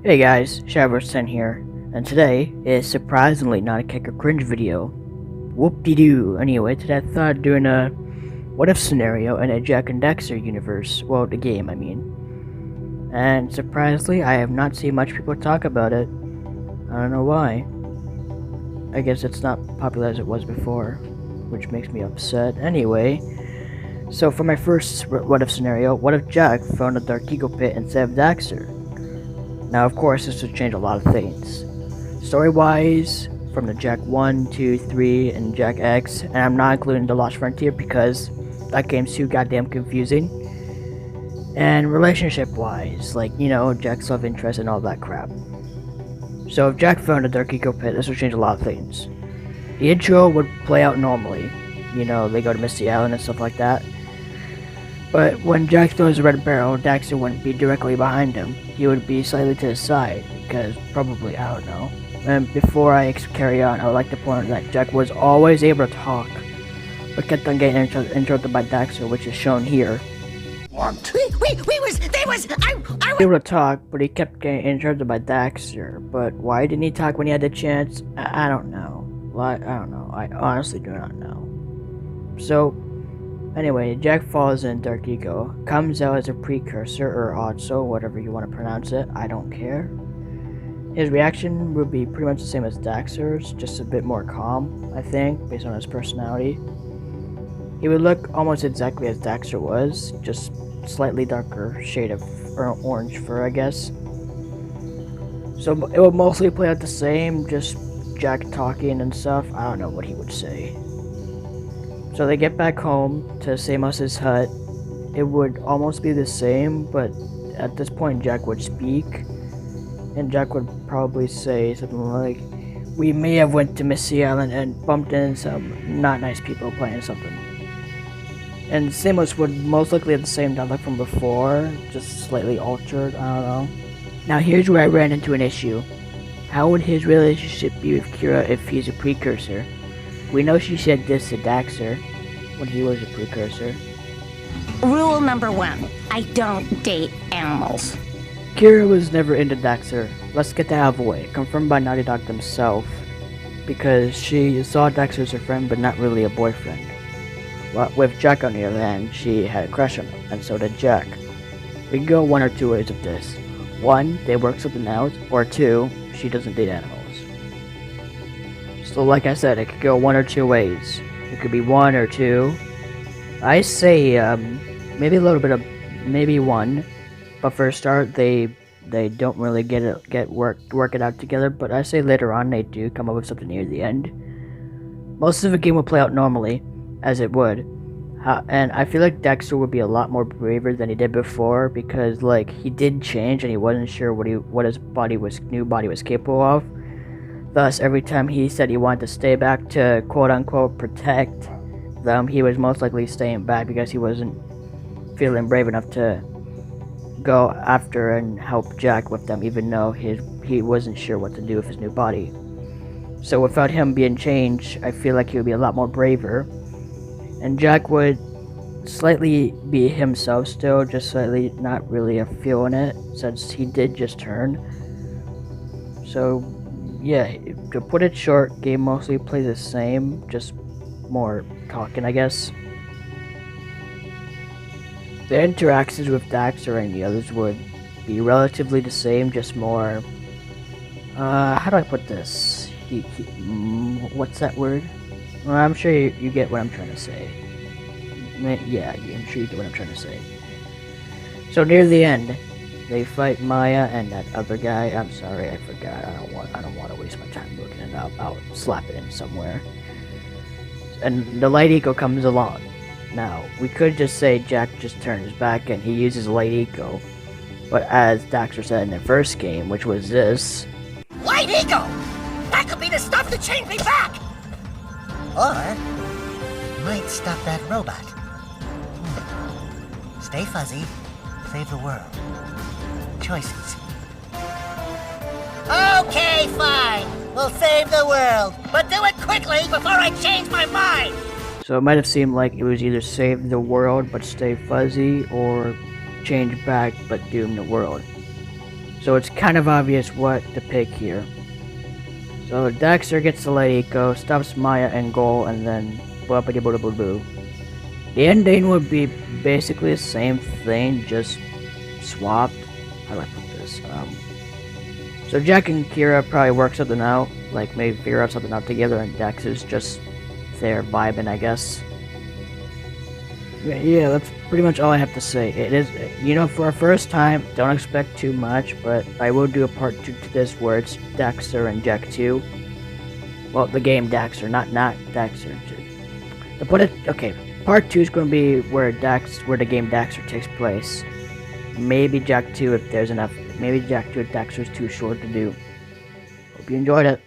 Hey guys, Shaver10 here, and today is surprisingly not a kick or cringe video. Whoop-de-doo. Anyway, today I thought I'd do a what-if scenario in a Jack and Daxter universe. Well, the game, I mean. And surprisingly, I have not seen much people talk about it. I don't know why. I guess it's not popular as it was before, which makes me upset. Anyway, so for my first what-if scenario, what if Jack found a Dark Eagle pit instead of Daxter? Now, of course, this would change a lot of things. Story-wise, from the Jack 1, 2, 3, and Jack X, and I'm not including the Lost Frontier because that game's too goddamn confusing. And relationship-wise, like, you know, Jack's love interest and all that crap. So if Jack found a Dark Eagle pit, this would change a lot of things. The intro would play out normally. You know, they go to Misty Island and stuff like that. But when Jack throws a red barrel, Daxter wouldn't be directly behind him. He would be slightly to the side, because probably, I don't know. And before I carry on, I would like to point out that Jack was always able to talk, but kept on getting interrupted by Daxter, which is shown here. What? He was able to talk, but he kept getting interrupted by Daxter. But why didn't he talk when he had the chance? I don't know. I don't know. I honestly do not know. So, anyway, Jack falls in Dark Eagle, comes out as a precursor, or also, whatever you want to pronounce it, I don't care. His reaction would be pretty much the same as Daxter's, just a bit more calm, I think, based on his personality. He would look almost exactly as Daxter was, just slightly darker shade of orange fur, I guess. So it would mostly play out the same, just Jack talking and stuff. I don't know what he would say. So they get back home to Samos's hut. It would almost be the same, but at this point Jack would speak, and Jack would probably say something like, "We may have went to Misty Island and bumped into some not nice people playing something." And Samos would most likely have the same dialogue from before, just slightly altered, I don't know. Now here's where I ran into an issue. How would his relationship be with Kira if he's a precursor? We know she said this to Daxter when he was a precursor. Rule number 1, I don't date animals. Kira was never into Daxter. Let's get that out of the way. Confirmed by Naughty Dog themselves, because she saw Daxter as her friend but not really a boyfriend. Well, with Jack on the other hand, she had a crush on him, and so did Jack. We can go one or two ways of this. 1, they work something out, or 2, she doesn't date animals. So like I said, it could go one or two ways. It could be 1 or 2. I say maybe a little bit of maybe 1, but for a start they don't really work it out together. But I say later on they do come up with something near the end. Most of the game will play out normally, as it would, and I feel like Daxter would be a lot more braver than he did before, because like he did change and he wasn't sure what his new body was capable of. Thus, every time he said he wanted to stay back to quote-unquote protect them, he was most likely staying back because he wasn't feeling brave enough to go after and help Jack with them, even though he wasn't sure what to do with his new body. So without him being changed, I feel like he would be a lot more braver. And Jack would slightly be himself still, just slightly not really feeling it, since he did just turn. So yeah, to put it short, game mostly plays the same, just more talking, I guess. The interactions with Daxter and the others would be relatively the same, just more, how do I put this? What's that word? Well, I'm sure you get what I'm trying to say. Yeah, I'm sure you get what I'm trying to say. So near the end, they fight Maya and that other guy. I'm sorry, I forgot. I don't want to waste my time looking it up. I'll slap it in somewhere. And the Light Eagle comes along. Now, we could just say Jack just turns back and he uses Light Eagle. But as Daxter said in the first game, which was this... Light Eagle! That could be the stuff to change me back! Or, might stop that robot. Stay fuzzy, save the world. Choices. Okay, fine. We'll save the world, but do it quickly before I change my mind! So it might have seemed like it was either save the world but stay fuzzy, or change back but doom the world. So it's kind of obvious what to pick here. So Daxter gets to let Eco, stops Maya and Goal, and then boopity boo boo boo. The ending would be basically the same thing, just swapped. How do I put this? So Jack and Kira probably work something out, like maybe figure out something out together, and Daxter's just there vibing, I guess. Yeah, that's pretty much all I have to say. It is, for our first time, don't expect too much, but I will do a part 2 to this where it's Daxter and Jack 2. Well, the game Daxter, not Daxter. To put it, okay, part 2 is going to be where the game Daxter takes place. Maybe Jack 2 if there's enough. Maybe Jack 2 if Daxter's too short to do. Hope you enjoyed it.